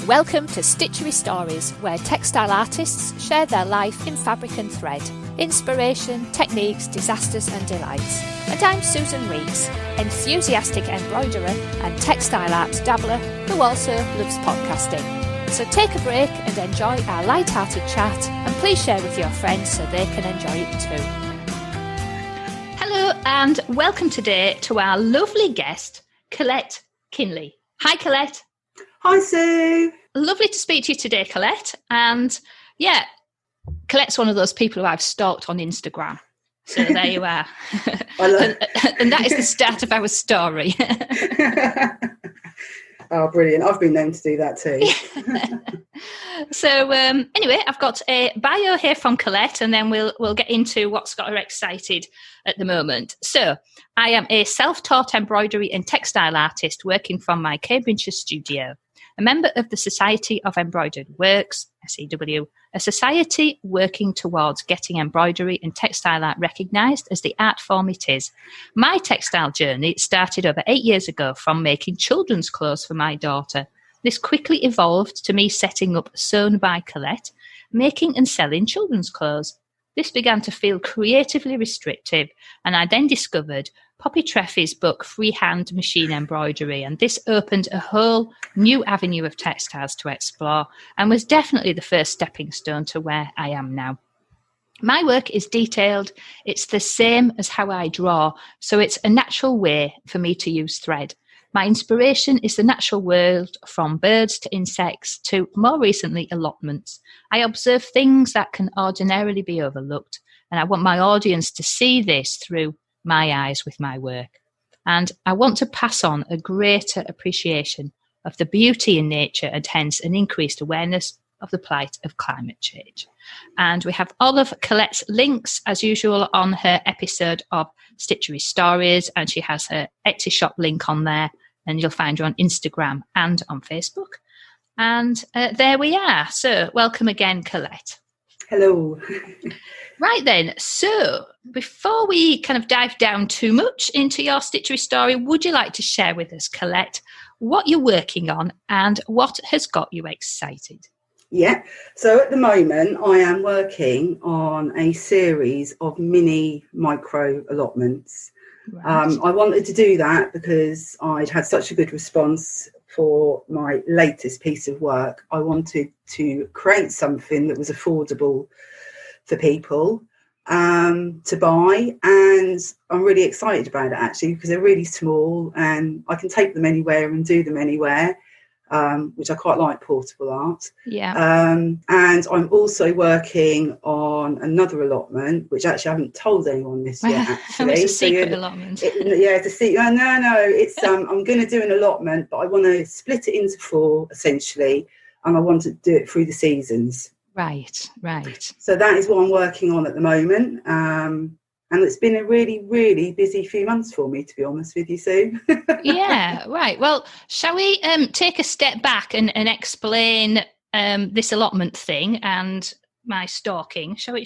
Welcome to Stitchery Stories, where textile artists share their life in fabric and thread, inspiration, techniques, disasters and delights. And I'm Susan Reeks, enthusiastic embroiderer and textile art dabbler who also loves podcasting. So take a break and enjoy our light-hearted chat, and please share with your friends so they can enjoy it too. Hello and welcome today to our lovely guest, Colette Kinley. Hi Colette. Hi, Sue. Lovely to speak to you today, Colette. And yeah, Colette's one of those people who I've stalked on Instagram. So there you are. And that is the start of our story. Oh, brilliant. I've been known to do that too. So anyway, I've got a bio here from Colette, and then we'll get into what's got her excited at the moment. So I am a self-taught embroidery and textile artist working from my Cambridgeshire studio. A member of the Society of Embroidered Works, SEW, a society working towards getting embroidery and textile art recognised as the art form it is. My textile journey started over 8 years ago from making children's clothes for my daughter. This quickly evolved to me setting up Sewn by Colette, making and selling children's clothes. This began to feel creatively restrictive, and I then discovered Poppy Treffy's book, Freehand Machine Embroidery, and this opened a whole new avenue of textiles to explore and was definitely the first stepping stone to where I am now. My work is detailed. It's the same as how I draw, so it's a natural way for me to use thread. My inspiration is the natural world, from birds to insects to, more recently, allotments. I observe things that can ordinarily be overlooked, and I want my audience to see this through my eyes with my work. And I want to pass on a greater appreciation of the beauty in nature and hence an increased awareness of the plight of climate change. And we have all of Colette's links, as usual, on her episode of Stitchery Stories, and she has her Etsy shop link on there, and you'll find her on Instagram and on Facebook. And there we are. So welcome again, Colette. Hello. Right then, so before we kind of dive down too much into your Stitchery story, would you like to share with us, Colette, what you're working on and what has got you excited? Yeah, so at the moment I am working on a series of mini micro allotments. Right. I wanted to do that because I'd had such a good response for my latest piece of work. I wanted to create something that was affordable for people to buy, and I'm really excited about it actually because they're really small and I can take them anywhere and do them anywhere, which I quite like portable art. Yeah. And I'm also working on another allotment, which actually I haven't told anyone this yet. Actually, it's a secret allotment. It's a secret. No. It's I'm going to do an allotment, but I want to split it into 4 essentially, and I want to do it through the seasons. Right. So that is what I'm working on at the moment. And it's been a really, really busy few months for me, to be honest with you, Sue. Yeah, right. Well, shall we take a step back and explain this allotment thing and my stalking? Shall we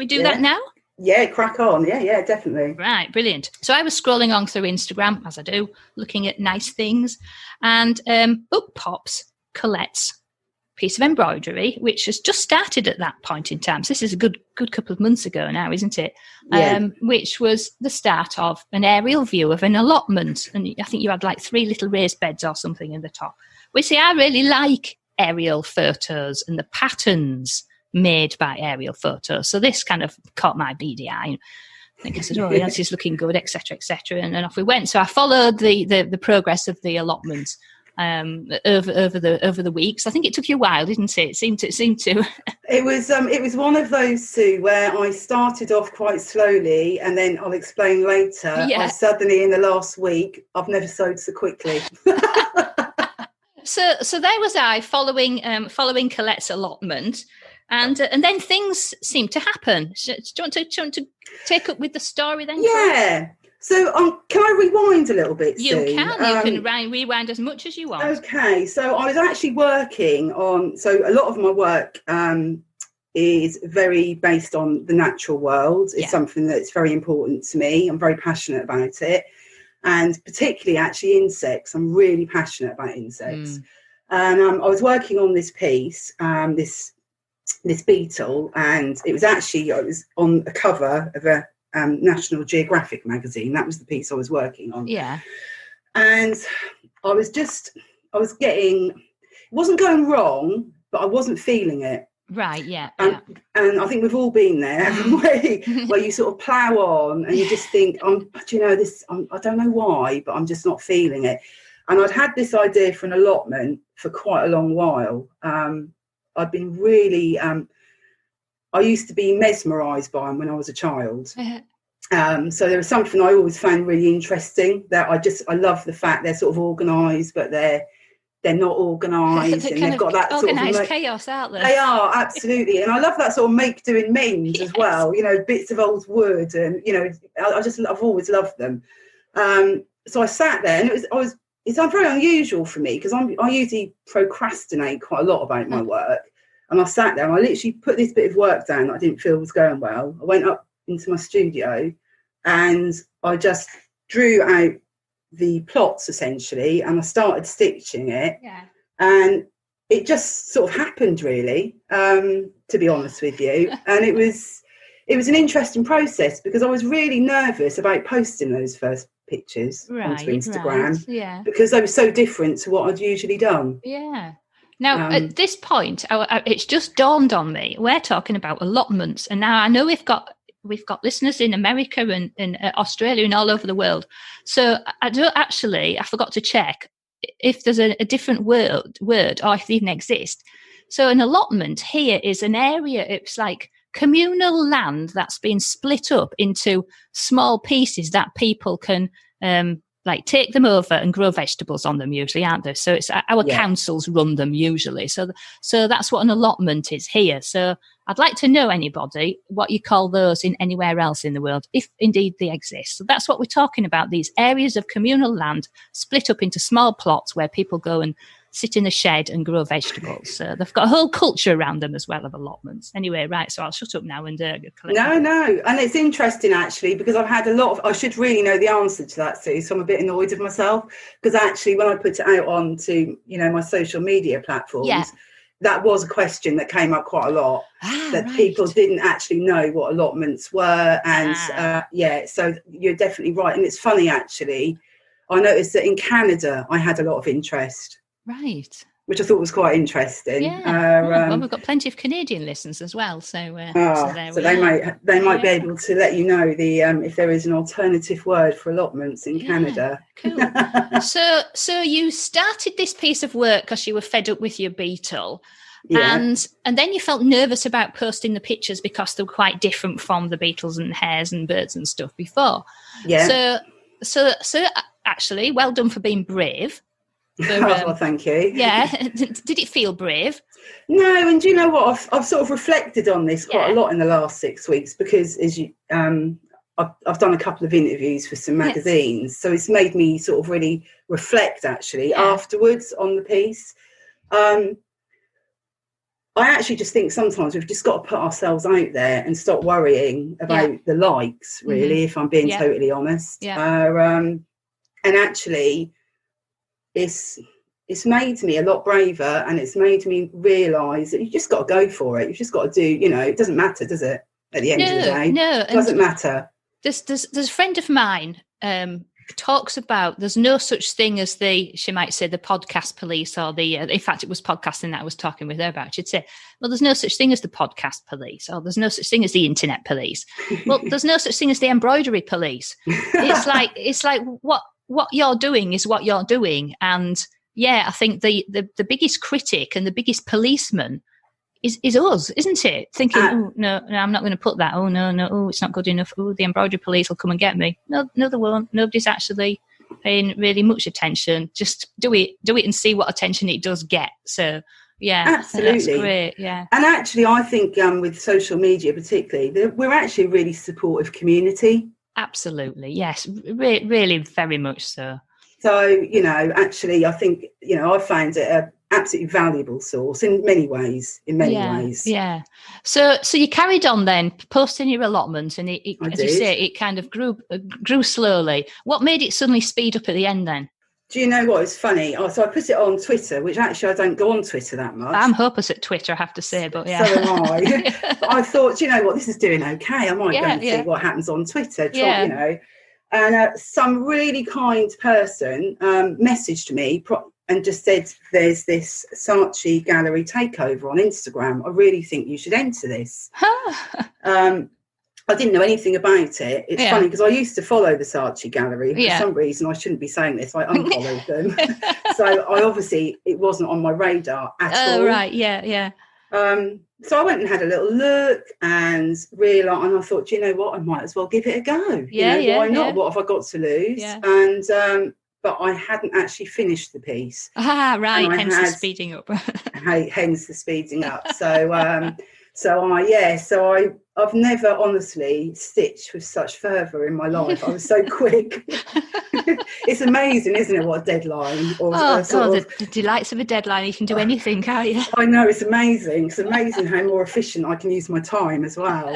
do that now? Yeah, crack on. Yeah, definitely. Right, brilliant. So I was scrolling on through Instagram, as I do, looking at nice things, and up pops Colette's piece of embroidery, which has just started at that point in time. So this is a good couple of months ago now, isn't it? Yeah. Which was the start of an aerial view of an allotment. And I think you had like 3 little raised beds or something in the top. We see I really like aerial photos and the patterns made by aerial photos. So this kind of caught my beady eye. I think I said, oh, yes, it's looking good, etc., etc. And off we went. So I followed the progress of the allotment over the weeks. I think it took you a while, didn't it? It seemed to. It was one of those, Sue, where I started off quite slowly, and then I'll explain later. Yeah. I suddenly, in the last week, I've never sewed so quickly. So there was I following Colette's allotment, and then things seemed to happen. Do you want to take up with the story then? Yeah. So can I rewind a little bit, Sue? You can rewind as much as you want. Okay, so I was actually working on, so a lot of my work is very based on the natural world. It's something that's very important to me. I'm very passionate about it. And particularly actually insects. I'm really passionate about insects. And I was working on this piece, this beetle, and it was on a cover of a National Geographic magazine. That was the piece I was working on. Yeah. And it wasn't going wrong, but I wasn't feeling it. Right, yeah. And I think we've all been there, haven't we? Where you sort of plough on and you just think, I don't know why, but I'm just not feeling it. And I'd had this idea for an allotment for quite a long while. I'd been really, I used to be mesmerised by them when I was a child. So there was something I always found really interesting, that I love the fact they're sort of organised, but they're not organised, and they've got that organised sort of chaos, aren't they? They are, absolutely. And I love that sort of doing memes as well, bits of old wood, and I've always loved them. So I sat there, and it's very unusual for me, because I usually procrastinate quite a lot about my work. And I sat there and I literally put this bit of work down that I didn't feel was going well. I went up into my studio and I just drew out the plots, essentially, and I started stitching it. Yeah. And it just sort of happened, really, to be honest with you. And it was an interesting process, because I was really nervous about posting those first pictures onto Instagram, because they were so different to what I'd usually done. Yeah. Now, at this point, it's just dawned on me, we're talking about allotments. And now I know we've got listeners in America and Australia and all over the world. So I forgot to check if there's a different word or if they even exist. So an allotment here is an area, it's like communal land that's been split up into small pieces that people can take them over and grow vegetables on them, usually, aren't they? So it's our councils run them usually. So that's what an allotment is here. So I'd like to know, anybody, what you call those in anywhere else in the world, if indeed they exist. So that's what we're talking about, these areas of communal land split up into small plots where people go and sit in a shed and grow vegetables. So they've got a whole culture around them as well of allotments. Anyway, right, so I'll shut up now and collect. No. And it's interesting, actually, because I've had I should really know the answer to that, Sue, so I'm a bit annoyed with myself, because actually when I put it out onto, my social media platforms, that was a question that came up quite a lot, people didn't actually know what allotments were. And so you're definitely right. And it's funny, actually, I noticed that in Canada, I had a lot of interest. Right. Which I thought was quite interesting. Yeah. Well, we've got plenty of Canadian listeners as well, so they might be able to let you know if there is an alternative word for allotments in Canada. Cool. So you started this piece of work because you were fed up with your beetle, and then you felt nervous about posting the pictures because they were quite different from the beetles and hares and birds and stuff before. Yeah. So actually, well done for being brave. Well, thank you. Yeah. Did it feel brave? No, and do you know what? I've sort of reflected on this quite a lot in the last 6 weeks, because as you, I've done a couple of interviews for some magazines, so it's made me sort of really reflect, actually, afterwards on the piece. I actually just think sometimes we've just got to put ourselves out there and stop worrying about the likes, really, if I'm being totally honest. And actually, it's made me a lot braver, and it's made me realise that you just got to go for it. You've just got to do, it doesn't matter, does it? At the end of the day, it doesn't matter. There's a friend of mine talks about there's no such thing as she might say the podcast police, or in fact it was podcasting that I was talking with her about. She'd say, well, there's no such thing as the podcast police, or there's no such thing as the internet police. Well, there's no such thing as the embroidery police. It's like what you're doing is what you're doing. And I think the biggest critic and the biggest policeman is us, isn't it? Thinking, oh, no, I'm not going to put that. Oh, no, it's not good enough. Oh, the embroidery police will come and get me. No, they won't. Nobody's actually paying really much attention. Just do it and see what attention it does get. So, absolutely. That's great, yeah. And actually, I think with social media particularly, we're actually a really supportive community. Absolutely, yes, really, very much so. So, actually, I think, I found it an absolutely valuable source in many ways. Yeah. So you carried on then, posting your allotment, and it as you say, it kind of grew slowly. What made it suddenly speed up at the end then? Do you know what? It's funny. So I put it on Twitter, which actually I don't go on Twitter that much. I'm hopeless at Twitter, I have to say, but yeah. So am I. But I thought, do you know what? This is doing okay. I might go and see what happens on Twitter. You know. And some really kind person messaged me and just said, there's this Saatchi gallery takeover on Instagram. I really think you should enter this. I didn't know anything about it. It's funny because I used to follow the Saatchi gallery. For some reason, I shouldn't be saying this. I unfollowed them. So it wasn't on my radar at all. Oh, right. Yeah. So I went and had a little look and realised, and I thought, you know what, I might as well give it a go. Why not? What have I got to lose? Yeah. And but I hadn't actually finished the piece. Right. Hence the speeding up. Hence the speeding up. I've never honestly stitched with such fervour in my life. I was so quick. It's amazing, isn't it, what a deadline. The delights of a deadline. You can do anything, can't you? I know, it's amazing. It's amazing how more efficient I can use my time as well.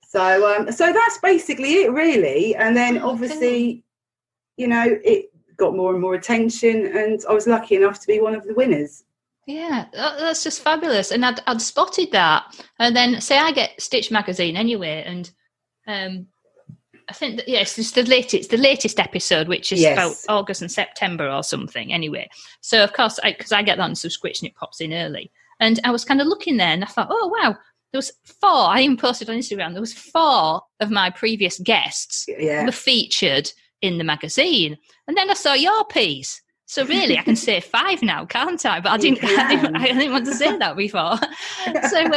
So that's basically it, really. And then obviously, it got more and more attention, and I was lucky enough to be one of the winners. Yeah, that's just fabulous. And I'd spotted that. And then, say I get Stitch magazine anyway, and I think that, it's just the latest episode, which is about August and September or something anyway. So, of course, because I get that on subscription, it pops in early. And I was kind of looking there, and I thought, oh, wow, there was 4. I even posted on Instagram, there was 4 of my previous guests were featured in the magazine. And then I saw your piece. So really, I can say 5 now, can't I? But I didn't want to say that before. So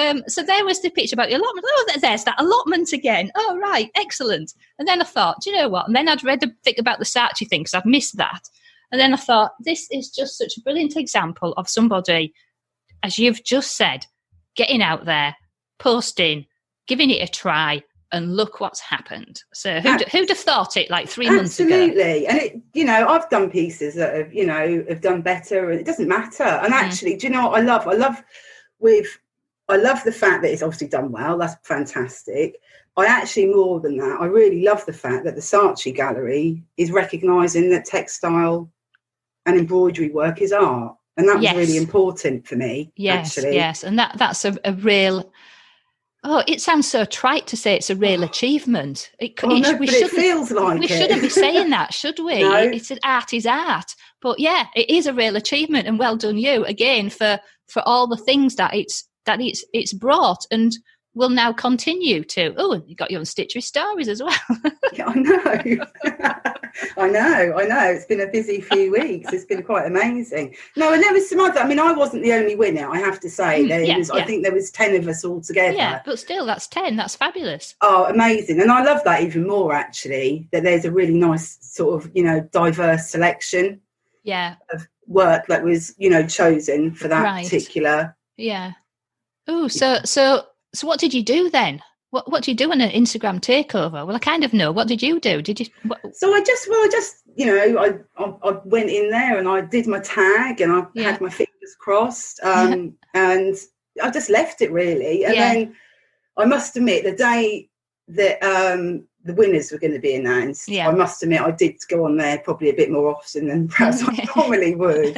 there was the picture about the allotment. Oh, there's that allotment again. Oh, right, excellent. And then I thought, do you know what? And then I'd read a bit about the Saatchi thing because I'd missed that. And then I thought, this is just such a brilliant example of somebody, as you've just said, getting out there, posting, giving it a try. And look what's happened. So who'd have thought it like 3 months ago? Absolutely. And I've done pieces that have done better, and it doesn't matter. And actually, do you know what I love? I love the fact that it's obviously done well. That's fantastic. I actually, more than that, I really love the fact that the Saatchi Gallery is recognising that textile and embroidery work is art. And that was really important for me, actually. Yes, and that's a real... Oh, it sounds so trite to say it's a real achievement. It feels like we shouldn't be saying that, should we? No. It's art is art. But yeah, it is a real achievement, and well done you again for all the things that it's brought and will now continue to. Oh, you got your own Stitchery Stories as well. Yeah, I know. I know. It's been a busy few weeks. It's been quite amazing. No, and there was some other. I mean, I wasn't the only winner, I have to say. I think there was 10 of us all together. Yeah, but still, that's 10. That's fabulous. Oh, amazing. And I love that even more, actually, that there's a really nice sort of, diverse selection of work that was, chosen for that particular. Yeah. Oh, so what did you do then? What do you do in an Instagram takeover? Well, I kind of know. What did you do? Did you? So I went in there and I did my tag and I had my fingers crossed, and I just left it really. And then I must admit, the day that the winners were going to be announced, I must admit I did go on there probably a bit more often than perhaps I normally would.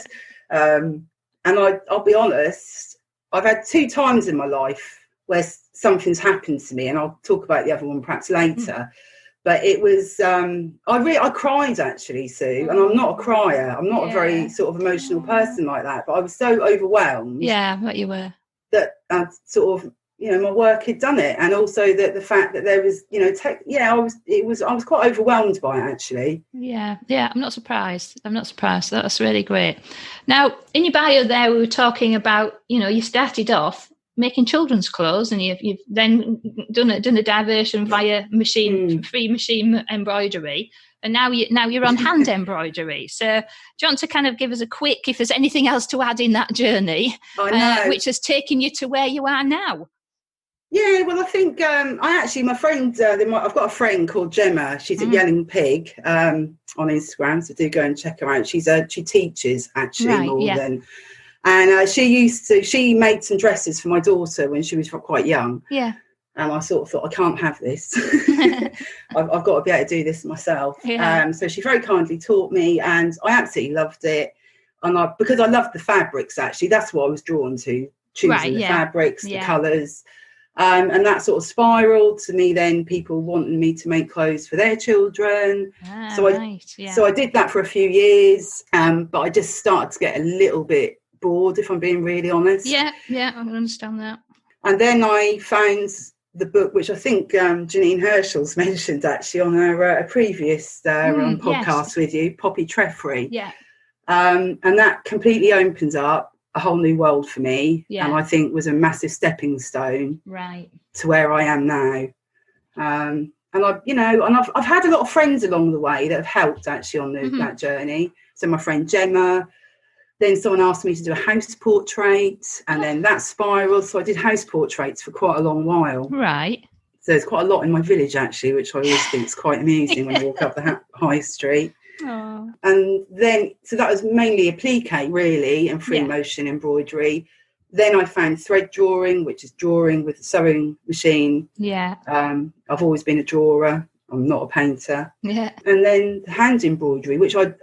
And I'll be honest, I've had 2 times in my life where something's happened to me, and I'll talk about the other one perhaps later. But it was, I cried actually, Sue, and I'm not a crier. I'm not a very sort of emotional person like that, but I was so overwhelmed. Yeah, what you were. That sort of, my work had done it, and also that the fact that there was, I was quite overwhelmed by it actually. Yeah, I'm not surprised. That's really great. Now, in your bio there, we were talking about, you started off making children's clothes, and you've then done a diversion via free machine embroidery, and now you're on hand embroidery. So do you want to kind of give us a quick, if there's anything else to add in that journey, which has taken you to where you are now? Yeah, well, I think my friend, I've got a friend called Gemma. She's a Yelling Pig on Instagram, so do go and check her out. She teaches actually than. And she made some dresses for my daughter when she was quite young. Yeah. And I sort of thought, I can't have this. I've got to be able to do this myself. Yeah. So she very kindly taught me, and I absolutely loved it. And because I loved the fabrics, actually, that's what I was drawn to, choosing the fabrics, the colours. And that sort of spiraled to me then people wanting me to make clothes for their children. So I did that for a few years, but I just started to get a little bit bored, if I'm being really honest. Yeah, I can understand that. And then I found the book, which I think Janine Herschel's mentioned actually on a previous podcast with you, Poppy Treffery. Yeah. And that completely opens up a whole new world for me, and I think was a massive stepping stone to where I am now. And I've had a lot of friends along the way that have helped actually on that journey. So my friend Gemma, then someone asked me to do a house portrait, and then that spiraled. So I did house portraits for quite a long while. Right. So there's quite a lot in my village actually, which I always think is quite amusing when I walk up the high street. Aww. And then, so that was mainly applique really, and free motion embroidery. Then I found thread drawing, which is drawing with a sewing machine. Yeah. I've always been a drawer. I'm not a painter. Yeah. And then hand embroidery, which I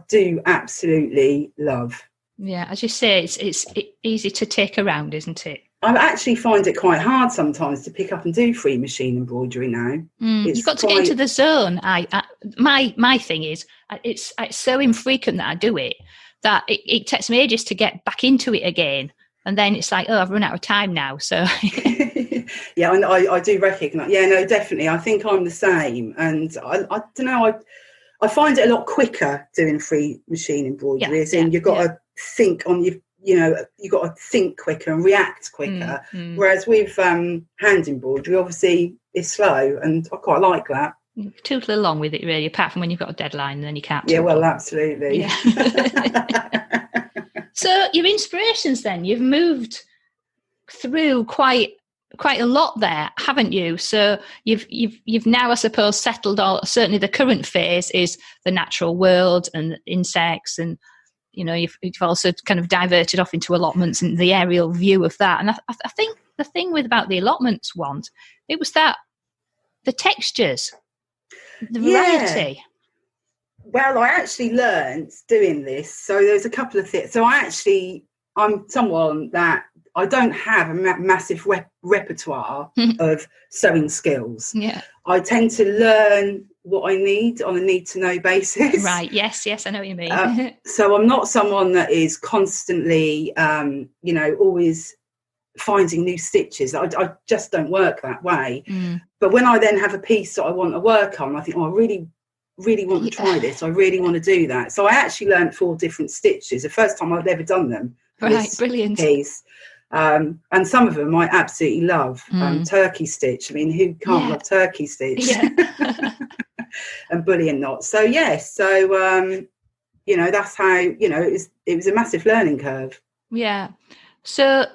do absolutely love. Yeah, as you say, it's easy to take around, isn't it? I actually find it quite hard sometimes to pick up and do free machine embroidery now. You've got to get into the zone. My thing is, it's so infrequent that I do it that it takes me ages to get back into it again, and then it's like, oh, I've run out of time now. So yeah, and I do recognise. Yeah, no, definitely. I think I'm the same, and I don't know. I find it a lot quicker doing free machine embroidery. As in, you've got to think on your. You've got to think quicker and react quicker. Whereas with hand embroidery, obviously, it's slow, and I quite like that. You tootle along with it, really, apart from when you've got a deadline and then you can't. Yeah, well, absolutely. Yeah. So your inspirations then, you've moved through quite a lot there, haven't you? So you've now, I suppose, settled on, certainly the current phase is the natural world and insects, and you've also kind of diverted off into allotments and the aerial view of that. And I think the thing about the allotments one, it was that the textures, the variety. Yeah. Well, I actually learned doing this. So there's a couple of things. So I'm someone that I don't have a massive repertoire of sewing skills. Yeah. I tend to learn what I need on a need-to-know basis. Right, yes, I know what you mean. So I'm not someone that is constantly, always finding new stitches. I just don't work that way. But when I then have a piece that I want to work on, I think, I really, really want to try this. I really want to do that. So I actually learned 4 different stitches, the first time I've ever done them. Right, brilliant. Piece. And some of them I absolutely love. Turkey stitch. I mean, who can't love turkey stitch? Yeah. And bullion knots. So yes, that's how it was a massive learning curve. Yeah. So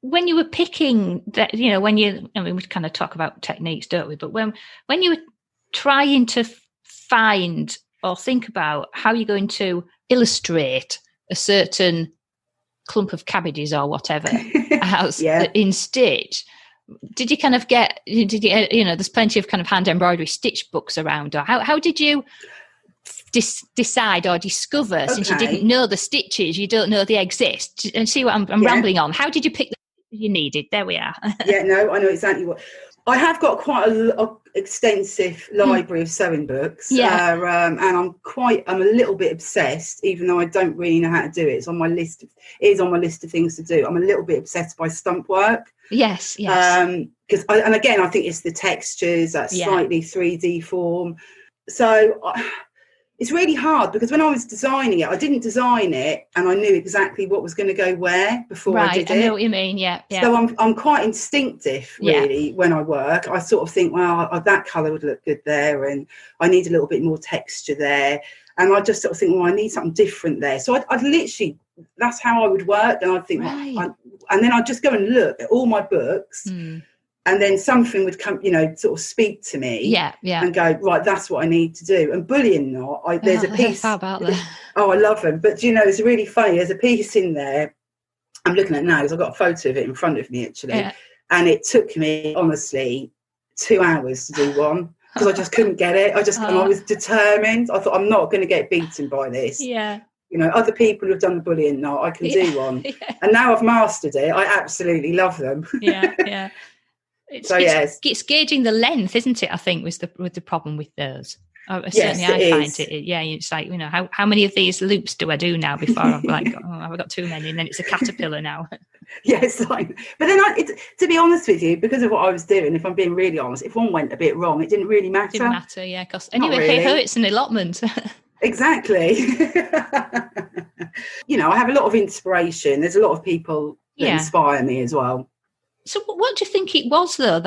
when you were picking that, we kind of talk about techniques, don't we? But when you were trying to find or think about how you're going to illustrate a certain clump of cabbages or whatever in stitch, did you kind of there's plenty of kind of hand embroidery stitch books around, or how did you decide or discover, since you didn't know the stitches, you don't know they exist, and see what I'm rambling on, how did you pick the you needed? There we are. Yeah, no, I know exactly what. I have got quite an extensive library of sewing books, and I'm a little bit obsessed, even though I don't really know how to do it. It's on my list. It is on my list of things to do. I'm a little bit obsessed by stump work. Yes. Because and again, I think it's the textures, that slightly 3D form. So it's really hard, because when I was designing it, I didn't design it and I knew exactly what was going to go where before I did it. I know what you mean, yeah. So I'm quite instinctive, really, when I work. I sort of think, well, that colour would look good there, and I need a little bit more texture there. And I just sort of think, well, I need something different there. So I'd literally, that's how I would work. And I'd think, and then I'd just go and look at all my books. And then something would come, sort of speak to me, and go, right, that's what I need to do. And bullion knot, there's a piece. How about that? Oh, I love them. But it's really funny. There's a piece in there I'm looking at now, because I've got a photo of it in front of me actually, And it took me, honestly, 2 hours to do one because I just couldn't get it. And I was determined. I thought, I'm not going to get beaten by this. Yeah. You know, other people have done the bullion knot. I can do one. Yeah. And now I've mastered it. I absolutely love them. Yeah. It's gauging the length, isn't it? I think was the problem with those. Certainly, I find it. Yeah, it's like, you know, how many of these loops do I do now before I'm like, oh, I've got too many, and then it's a caterpillar now. Yes, but then to be honest with you, because of what I was doing, if I'm being really honest, if one went a bit wrong, it didn't really matter. It didn't matter, yeah. Because anyway, really. It's an allotment. Exactly. You know, I have a lot of inspiration. There's a lot of people that inspire me as well. So what do you think it was, though,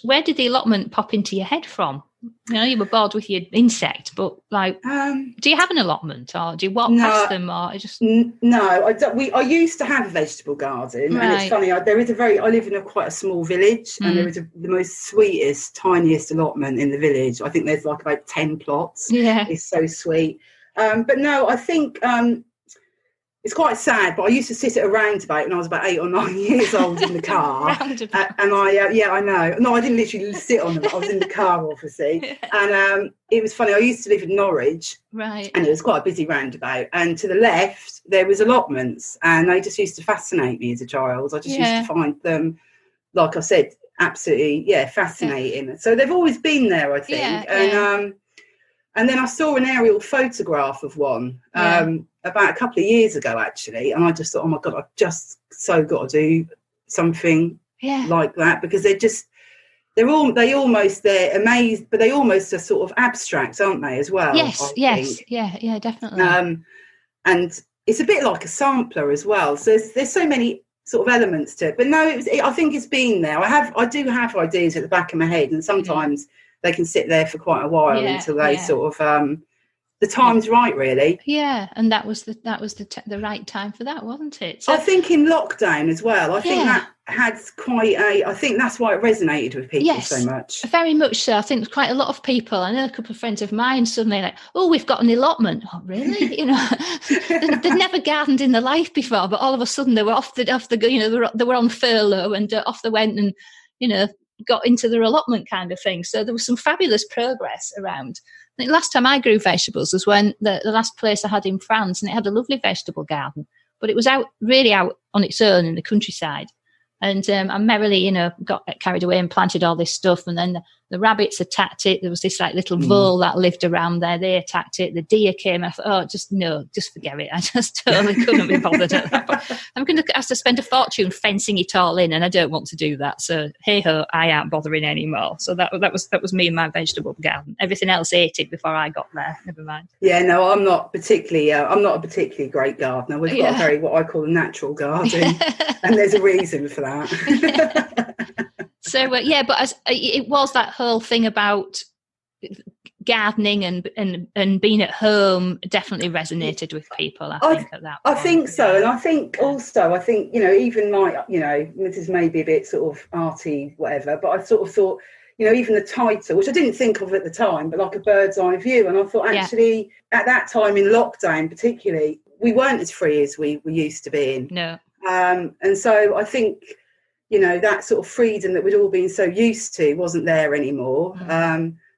where did the allotment pop into your head from? You know, you were bored with your insect, but like, do you have an allotment, or do you walk past them, or just? No, I don't. I used to have a vegetable garden, and it's funny. I live in quite a small village, and there is the most sweetest, tiniest allotment in the village. I think there's like about 10 plots. Yeah, it's so sweet. But no, I think it's quite sad, but I used to sit at a roundabout when I was about 8 or 9 years old in the car. And I know. No, I didn't literally sit on them. I was in the car, obviously. And it was funny. I used to live in Norwich. Right. And it was quite a busy roundabout. And to the left, there was allotments. And they just used to fascinate me as a child. I just used to find them, like I said, absolutely, fascinating. Yeah. So they've always been there, I think. And then I saw an aerial photograph of one. About a couple of years ago, actually, and I just thought, oh my God, I've just so got to do something like that, because they're amazed, but they almost are sort of abstract, aren't they, as well? Yes, yeah, definitely. And it's a bit like a sampler as well. So there's so many sort of elements to it. But no, I think it's been there. I do have ideas at the back of my head, and sometimes they can sit there for quite a while until they sort of the time's right, really. Yeah, and that was the right time for that, wasn't it? So, I think in lockdown as well. I think that had I think that's why it resonated with people so much. Very much so. I think quite a lot of people. I know a couple of friends of mine suddenly like, oh, we've got an allotment. Oh, really? You know, they'd never gardened in their life before, but all of a sudden they were off the you know, they were on furlough, and off they went, and you know, got into their allotment kind of thing. So there was some fabulous progress around. I think last time I grew vegetables was when the last place I had in France, and it had a lovely vegetable garden, but it was really out on its own in the countryside. And I merrily, you know, got carried away and planted all this stuff. And then the rabbits attacked it. There was this like little vole that lived around there. They attacked it. The deer came. I thought, just forget it. I just totally couldn't be bothered at that point. I'm going to have to spend a fortune fencing it all in, and I don't want to do that. So hey ho, I ain't bothering anymore. So that was me and my vegetable garden. Everything else ate it before I got there. Never mind. Yeah, no, I'm not a particularly great gardener. We've got a very, what I call a natural garden, and there's a reason for that. So but it was that whole thing about gardening and being at home definitely resonated with people. I think at that point. I think so, and I think also, you know, even my, you know, this is maybe a bit sort of arty, whatever, but I sort of thought, you know, even the title, which I didn't think of at the time, but like a bird's eye view, and I thought actually at that time in lockdown particularly, we weren't as free as we used to be in. No. And so I think, you know, that sort of freedom that we'd all been so used to wasn't there anymore.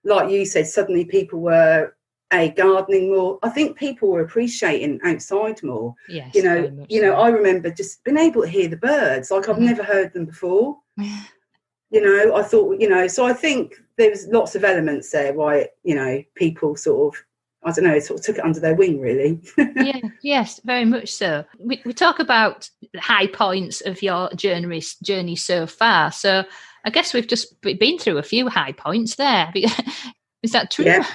Like you said, suddenly people were gardening more. I think people were appreciating outside more. Yes, you know, I remember just being able to hear the birds like I've never heard them before. You know, I thought, you know, so I think there was lots of elements there why, you know, people sort of, I don't know, sort of took it under their wing, really. Yes, very much so. We talk about the high points of your journey so far. So I guess we've just been through a few high points there. Is that true? Yeah.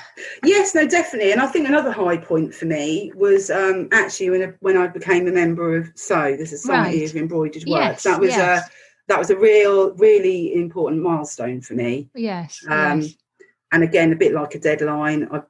Yes, no, definitely. And I think another high point for me was actually when I became a member of the Society of Embroidered Works. Yes, that was a really important milestone for me. Yes. And again, a bit like a deadline, I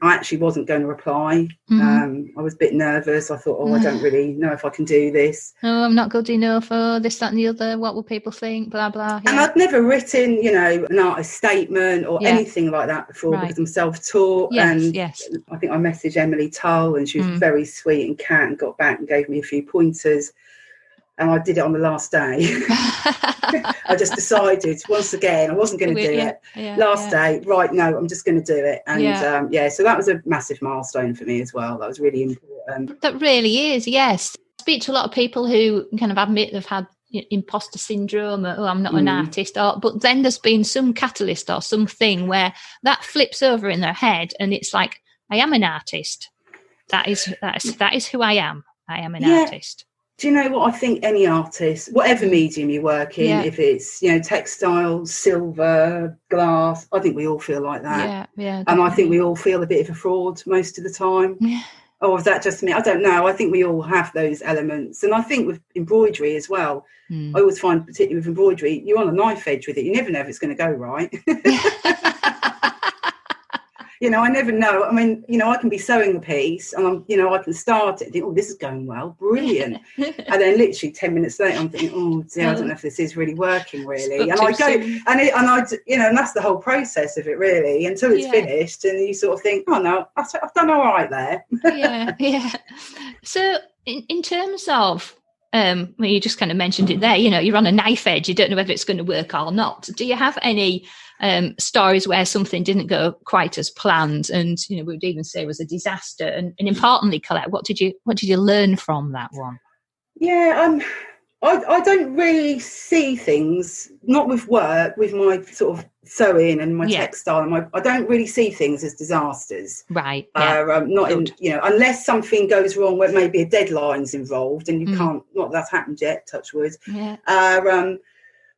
actually wasn't going to reply. I was a bit nervous. I thought, I don't really know if I can do this. Oh, I'm not good enough. Oh, this, that and the other. What will people think? Blah, blah. Yeah. And I'd never written, you know, an artist statement or anything like that before because I'm self-taught. Yes. I think I messaged Emily Tull, and she was very sweet and got back and gave me a few pointers. and I did it on the last day. I just decided once again I wasn't going to do it. Last day, right? No, I'm just going to do it. And so that was a massive milestone for me as well. That was really important. That really is, yes. I speak to a lot of people who kind of admit they've had imposter syndrome, or, oh, I'm not an artist, but then there's been some catalyst or something where that flips over in their head, and it's like, I am an artist. That is who I am. I am an artist. Do you know what? I think any artist, whatever medium you work in, if it's, textiles, silver, glass, I think we all feel like that. Yeah. And I think we all feel a bit of a fraud most of the time. Yeah. Or is that just me? I don't know. I think we all have those elements. And I think with embroidery as well, I always find, particularly with embroidery, you're on a knife edge with it. You never know if it's going to go right. I never know. I mean, I can be sewing a piece and I can start it and think, oh, this is going well, brilliant. And then literally 10 minutes later, I'm thinking, oh, dear, I don't know if this is really working, really. And I go, and that's the whole process of it, really, until it's finished. And you sort of think, oh, no, I've done all right there. Yeah. So in terms of, you just kind of mentioned it there, you're on a knife edge. You don't know whether it's going to work or not. Do you have any stories where something didn't go quite as planned, and we would even say it was a disaster? And importantly, Colette, what did you learn from that one? I don't really see things, not with work, with my sort of sewing and my textile, and I don't really see things as disasters. Right. Not in, unless something goes wrong where maybe a deadline's involved and you can't, not that's happened yet, touch wood.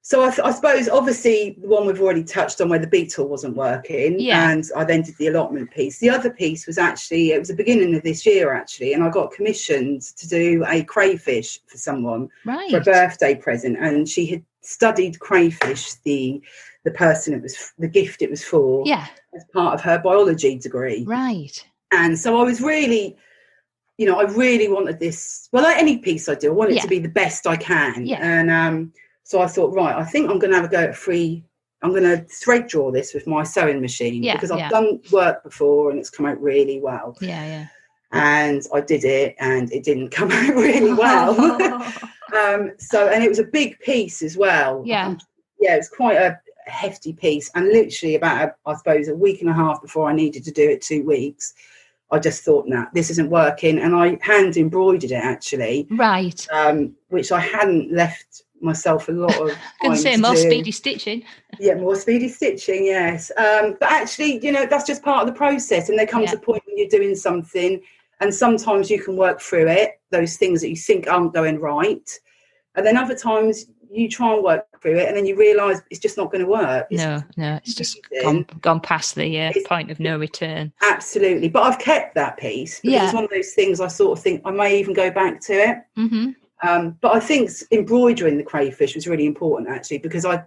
So I suppose, obviously, the one we've already touched on where the beetle wasn't working, and I then did the allotment piece. The other piece was it was the beginning of this year, actually, and I got commissioned to do a crayfish for someone for a birthday present, and she had studied crayfish, the person the gift it was for, as part of her biology degree. Right. And so I was really... I really wanted this, well, like any piece I do, I want it to be the best I can. And so I thought, right, I think I'm going to have a go at I'm going to thread draw this with my sewing machine, because I've done work before and it's come out really well. And I did it and it didn't come out really well. And it was a big piece as well. It was quite a hefty piece, and literally about, I suppose, a week and a half before I needed to do it, 2 weeks, I just thought, nah, this isn't working. And I hand embroidered it, actually. Right. Which I hadn't left myself a lot of time say more speedy stitching. More speedy stitching, yes. But actually, that's just part of the process. And there comes a point when you're doing something, and sometimes you can work through it, those things that you think aren't going right. And then other times you try and work through it, and then you realise it's just not going to work. It's just gone past the point of no return. Absolutely. But I've kept that piece, because it's one of those things I sort of think I may even go back to it. But I think embroidering the crayfish was really important, actually, because I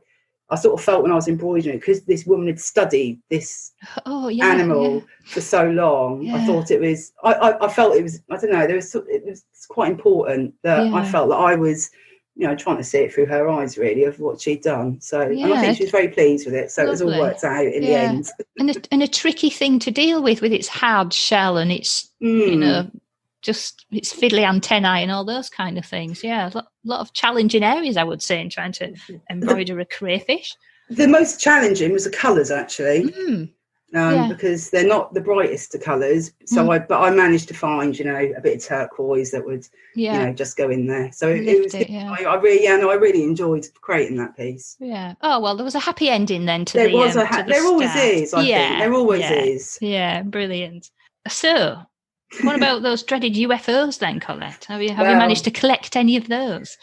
sort of felt when I was embroidering it, because this woman had studied this animal for so long, I thought it was, I felt it was, I don't know, it was quite important that I felt that I was, trying to see it through her eyes, really, of what she'd done. So, and I think she was very pleased with it. So Lovely. It was all worked out in the end. and a tricky thing to deal with its hard shell and its, just its fiddly antennae and all those kind of things. A lot of challenging areas, I would say, in trying to embroider a crayfish. The most challenging was the colours, actually, because they're not the brightest of colours. So I managed to find, a bit of turquoise that would, just go in there. So I really enjoyed creating that piece. Yeah. Oh well, there was a happy ending then to there the. There always is. I think there always is. Yeah, brilliant. So, what about those dreaded UFOs then, Colette? Have you managed to collect any of those?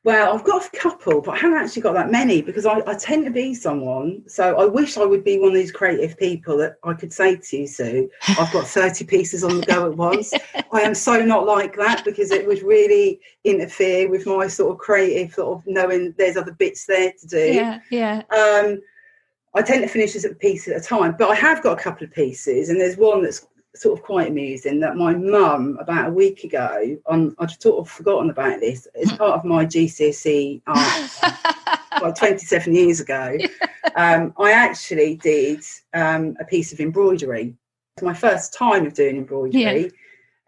Well, I've got a couple, but I haven't actually got that many, because I tend to be someone. So I wish I would be one of these creative people that I could say to you, Sue, I've got 30 pieces on the go at once. I am so not like that, because it would really interfere with my sort of creative sort of knowing there's other bits there to do. I tend to finish a piece at a time, but I have got a couple of pieces, and there's one that's sort of quite amusing, that my mum about a week ago, I'd sort of forgotten about this, as part of my GCSE art, like 27 years ago, I actually did a piece of embroidery. It's my first time of doing embroidery,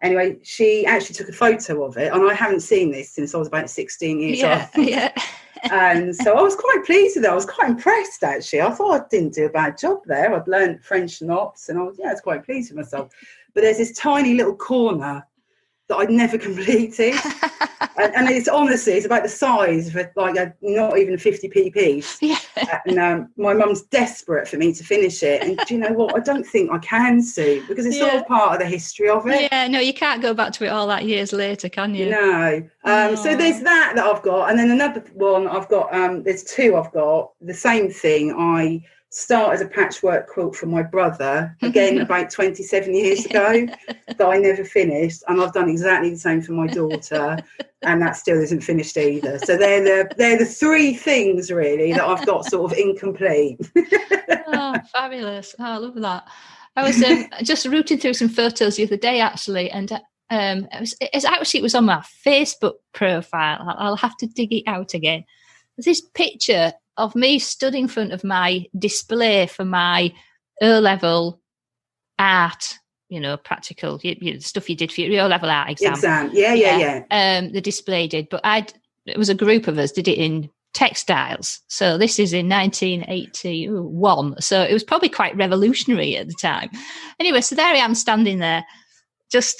Anyway, she actually took a photo of it, and I haven't seen this since I was about 16 years old. Yeah. And so I was quite pleased with it. I was quite impressed, actually. I thought I didn't do a bad job there. I'd learned French knots, and I was quite pleased with myself. But there's this tiny little corner that I'd never completed. And it's honestly, it's about the size of not even a 50p piece. Yeah. And my mum's desperate for me to finish it. And do you know what? I don't think I can, Sue, because it's sort of part of the history of it. Yeah, no, you can't go back to it all that years later, can you? No. So there's that I've got. And then another one I've got, there's two I've got. The same thing. I started a patchwork quilt for my brother, again, about 27 years ago, that I never finished. And I've done exactly the same for my daughter. And that still isn't finished either. So they're the three things, really, that I've got sort of incomplete. Oh, fabulous. Oh, I love that. I was just rooting through some photos the other day, actually, and it was on my Facebook profile. I'll have to dig it out again. There's this picture of me stood in front of my display for my O-level art, practical stuff you did for your O-level art exam. Yeah. The display did, but it was a group of us did it in textiles. So this is in 1981. So it was probably quite revolutionary at the time. Anyway, so there I am standing there,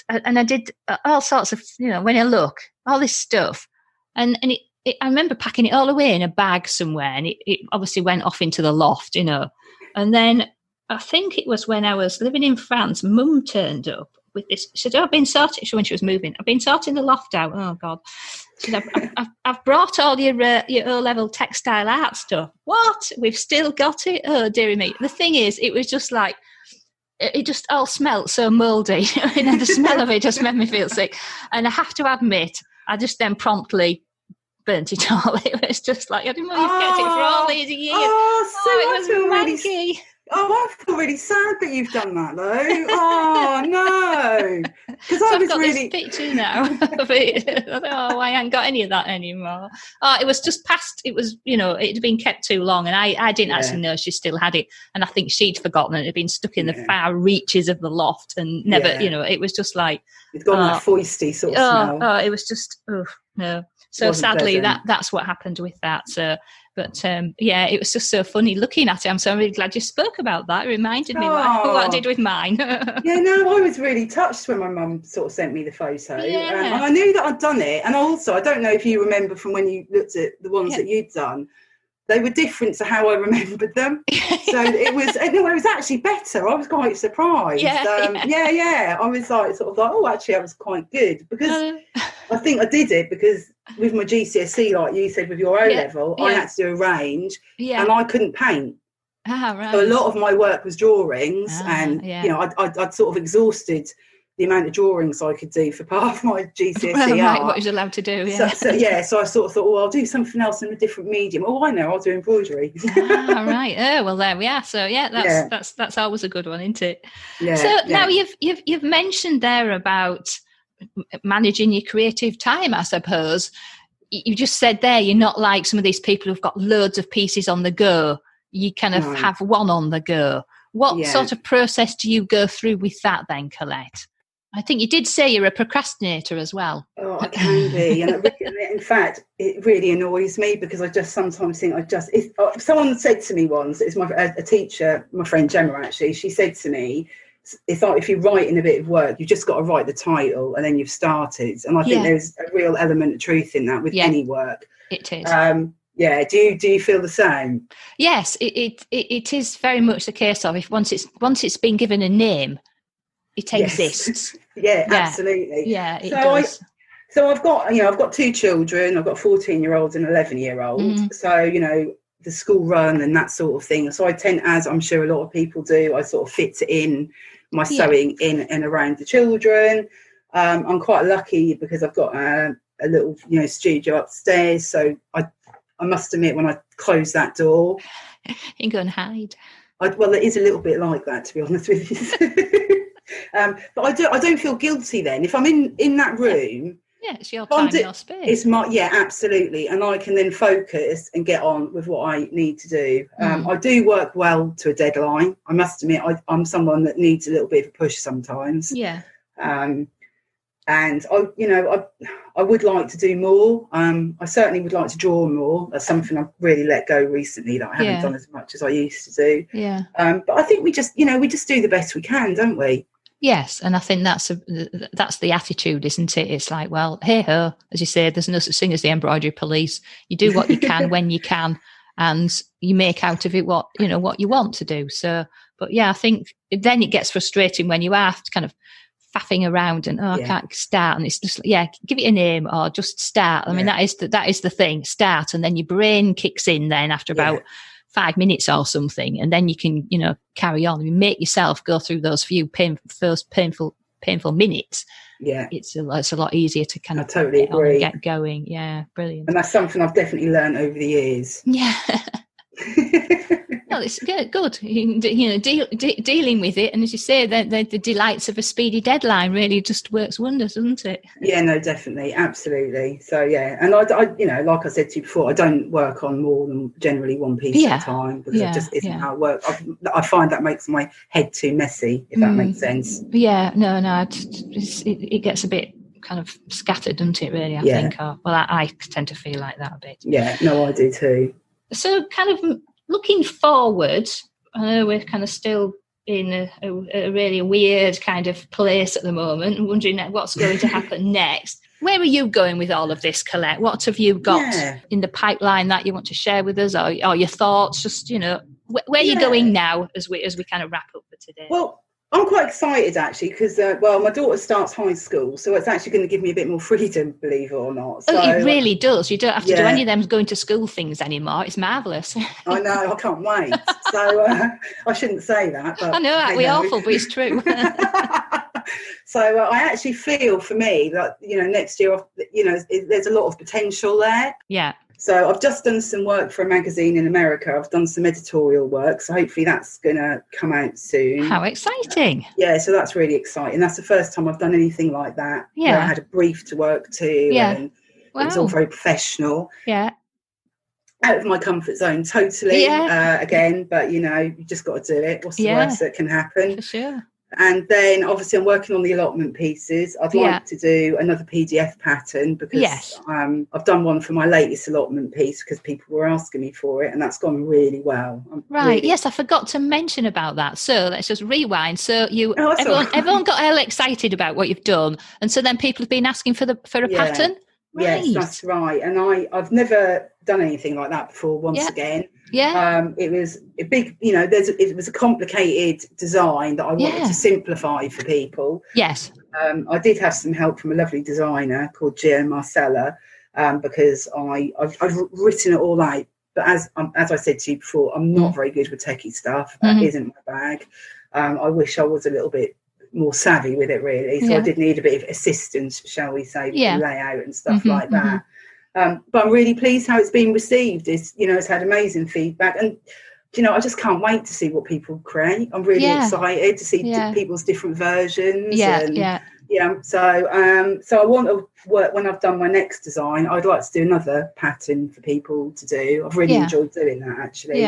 and I did all sorts of, when I look, all this stuff, and I remember packing it all away in a bag somewhere, and it obviously went off into the loft, And then I think it was when I was living in France, Mum turned up with this. She said, I've been sorting, when she was moving, I've been sorting the loft out. Oh, God. She said, I've brought all your O-level textile art stuff. What? We've still got it? Oh, dearie me. The thing is, it was just like, it just all smelt so mouldy. And the smell of it just made me feel sick. And I have to admit, I just then promptly burnt it all. It was just like, I didn't know you've kept it for all these years. It was manky. I feel really sad that you've done that, though. Oh, no. Because I've got this picture now of it. I ain't got any of that anymore. Oh, it was just past, it was, it had been kept too long, and I didn't actually know she still had it. And I think she'd forgotten it. It had been stuck in the far reaches of the loft and never, it was just like... It's got that foisty sort of smell. Oh, it was just, no. So sadly, that's what happened with that. So... But, it was just so funny looking at it. I'm really glad you spoke about that. It reminded me what I did with mine. I was really touched when my mum sort of sent me the photo. And I knew that I'd done it. And also, I don't know if you remember from when you looked at the ones that you'd done, they were different to how I remembered them. So it was actually better. I was quite surprised. I was actually, that was quite good. Because I think I did it because with my GCSE, like you said, with your O-level, I had to do a range and I couldn't paint. Right. So a lot of my work was drawings I'd sort of exhausted the amount of drawings I could do for part of my GCSE art. What was allowed to do, So I sort of thought, I'll do something else in a different medium. Oh, I know, I'll do embroidery. Right. Oh, well, there we are. So, that's always a good one, isn't it? Yeah. So now you've mentioned there about managing your creative time, I suppose. You just said there you're not like some of these people who've got loads of pieces on the go. You kind of have one on the go. What sort of process do you go through with that then, Colette? I think you did say you're a procrastinator as well. Oh, I can be. And in fact, it really annoys me because I just sometimes think someone said to me once, it's a teacher, my friend Gemma actually, she said to me, it's like if you're writing a bit of work, you've just got to write the title and then you've started. And I think there's a real element of truth in that with any work. It is. Do you feel the same? Yes, it is very much the case of if once it's been given a name, it exists. Absolutely. Yeah, it does. So I've got two children. I've got a 14-year-old and an 11-year-old. Mm. So the school run and that sort of thing. So I tend, as I'm sure a lot of people do, I sort of fit in my sewing in and around the children. I'm quite lucky because I've got a little studio upstairs. So I must admit, when I close that door, you can go and hide. It is a little bit like that, to be honest with you. But I don't feel guilty then if I'm in that room. Yeah, it's your time, your space. It's absolutely, and I can then focus and get on with what I need to do. I do work well to a deadline. I must admit, I'm someone that needs a little bit of a push sometimes. Yeah. And I would like to do more. I certainly would like to draw more. That's something I've really let go recently that I haven't done as much as I used to do. Yeah. But I think we just do the best we can, don't we? Yes, and I think that's the attitude, isn't it? It's like, well, hey ho, as you say, there's no such thing as the embroidery police. You do what you can when you can, and you make out of it what you want to do. So, but yeah, I think then it gets frustrating when you are kind of faffing around and I can't start, and it's just give it a name or just start. I mean, that is the thing, start, and then your brain kicks in then after about 5 minutes or something, and then you can carry on. You make yourself go through those few first painful minutes. Yeah, it's a lot easier to kind of totally agree. Get going. Yeah, brilliant. And that's something I've definitely learned over the years. Yeah. Well, it's good. Dealing with it, and as you say, the delights of a speedy deadline really just works wonders, doesn't it? Yeah, no, definitely, absolutely. So yeah, and I like I said to you before, I don't work on more than generally one piece at a time because it just isn't how I work. I find that makes my head too messy, if that makes sense. Yeah, no, it gets a bit kind of scattered, doesn't it? Really, I think. I tend to feel like that a bit. Yeah, no, I do too. So, kind of looking forward, I know we're kind of still in a really weird kind of place at the moment and wondering what's going to happen next. Where are you going with all of this, Colette? What have you got in the pipeline that you want to share with us, or your thoughts? Just where are you going now as we kind of wrap up for today? Well, I'm quite excited actually because my daughter starts high school, so it's actually going to give me a bit more freedom, believe it or not. So, it really does. You don't have to do any of them going to school things anymore. It's marvellous. I know. I can't wait. So I shouldn't say that. But, I know, we're awful, but it's true. So I actually feel for me that next year, there's a lot of potential there. Yeah. So I've just done some work for a magazine in America. I've done some editorial work. So hopefully that's going to come out soon. How exciting. Yeah, so that's really exciting. That's the first time I've done anything like that. Yeah. I had a brief to work to. Yeah. And it was all very professional. Yeah. Out of my comfort zone totally, again. But, you just got to do it. What's the worst that can happen? For sure. And then obviously I'm working on the allotment pieces. I'd like to do another PDF pattern because I've done one for my latest allotment piece because people were asking me for it, and that's gone really well. Yes, I forgot to mention about that. So let's just rewind. So everyone got all excited about what you've done, and so then people have been asking for a pattern. Right. Yes, that's right. And I've never done anything like that before. Once again. Yeah. It was a big, it was a complicated design that I wanted to simplify for people. Yes. I did have some help from a lovely designer called Gio Marcella because I've written it all out. But as I said to you before, I'm not very good with techie stuff. That isn't my bag. I wish I was a little bit more savvy with it, really. So I did need a bit of assistance, shall we say, with the layout and stuff like that. But I'm really pleased how it's been received. It's had amazing feedback, and I just can't wait to see what people create. I'm really excited to see people's different versions. So I want to work when I've done my next design. I'd like to do another pattern for people to do. I've really enjoyed doing that actually.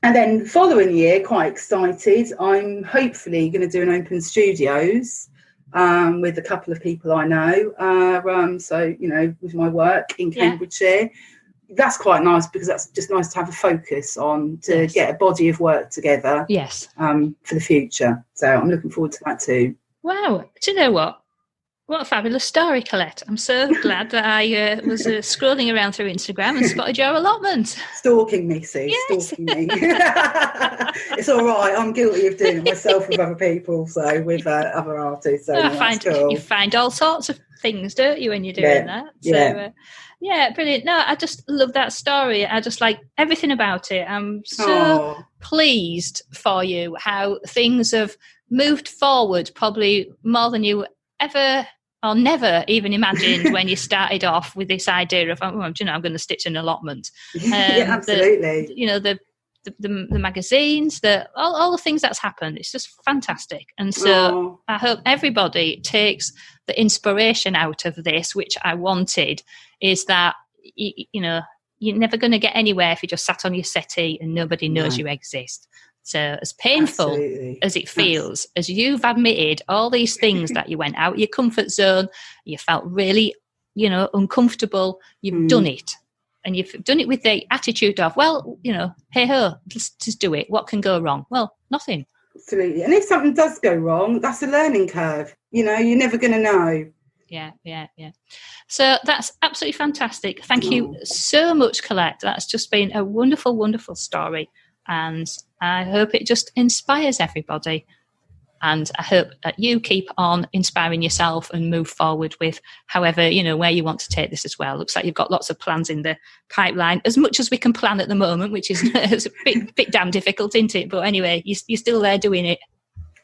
And then following year, quite excited, I'm hopefully going to do an open studios with a couple of people I know. So, with my work in Cambridgeshire. That's quite nice because that's just nice to have a focus on to get a body of work together for the future. So I'm looking forward to that too. Wow. Do you know what? What a fabulous story, Colette. I'm so glad that I was scrolling around through Instagram and spotted your allotment. Stalking me, Sue. Yes. Stalking me. It's all right. I'm guilty of doing it myself with other people, so with other artists. So you find all sorts of things, don't you, when you're doing that? So, brilliant. No, I just love that story. I just like everything about it. I'm so pleased for you how things have moved forward, probably more than you ever or never even imagined when you started off with this idea of, I'm going to stitch an allotment. Absolutely. The magazines, all the things that's happened. It's just fantastic. And so I hope everybody takes the inspiration out of this, which I wanted, is that, you're never going to get anywhere if you just sat on your settee and nobody knows you exist. So as painful as it feels, as you've admitted all these things that you went out your comfort zone, you felt really, uncomfortable, you've done it. And you've done it with the attitude of, well, hey ho, just do it. What can go wrong? Well, nothing. Absolutely. And if something does go wrong, that's a learning curve. You're never going to know. Yeah. So that's absolutely fantastic. Thank you so much, Colette. That's just been a wonderful, wonderful story. And I hope it just inspires everybody. And I hope that you keep on inspiring yourself and move forward with however, where you want to take this as well. Looks like you've got lots of plans in the pipeline, as much as we can plan at the moment, which is a bit damn difficult, isn't it? But anyway, you're still there doing it.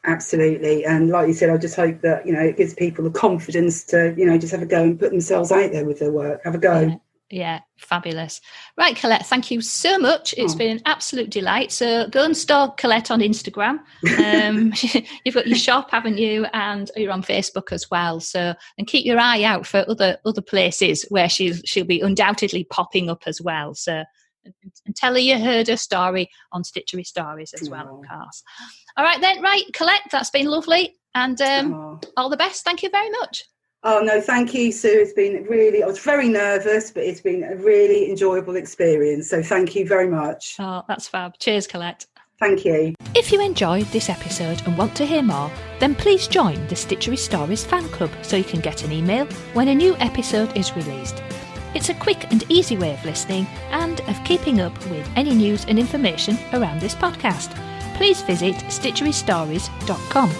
Absolutely. And like you said, I just hope that, it gives people the confidence to, just have a go and put themselves out there with their work. Have a go. Yeah, fabulous. Right, Colette, thank you so much. It's been an absolute delight. So go and stalk Colette on Instagram. You've got your shop, haven't you? And you're on Facebook as well. So, and keep your eye out for other places where she'll be undoubtedly popping up as well. So, and tell her you heard her story on Stitchery Stories as well, of course. All right then, right, Colette, that's been lovely. And all the best. Thank you very much. Oh, no, thank you, Sue. It's been really, I was very nervous, but it's been a really enjoyable experience. So thank you very much. Oh, that's fab. Cheers, Colette. Thank you. If you enjoyed this episode and want to hear more, then please join the Stitchery Stories fan club so you can get an email when a new episode is released. It's a quick and easy way of listening and of keeping up with any news and information around this podcast. Please visit stitcherystories.com.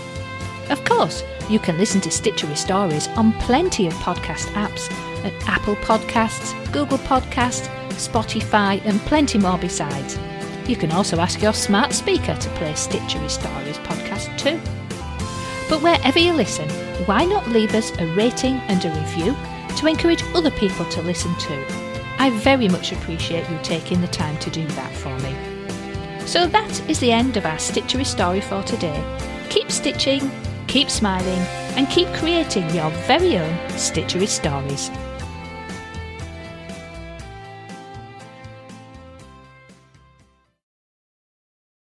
Of course, you can listen to Stitchery Stories on plenty of podcast apps at Apple Podcasts, Google Podcasts, Spotify and plenty more besides. You can also ask your smart speaker to play Stitchery Stories podcast too. But wherever you listen, why not leave us a rating and a review to encourage other people to listen too? I very much appreciate you taking the time to do that for me. So that is the end of our Stitchery story for today. Keep stitching, keep smiling, and keep creating your very own Stitchery Stories.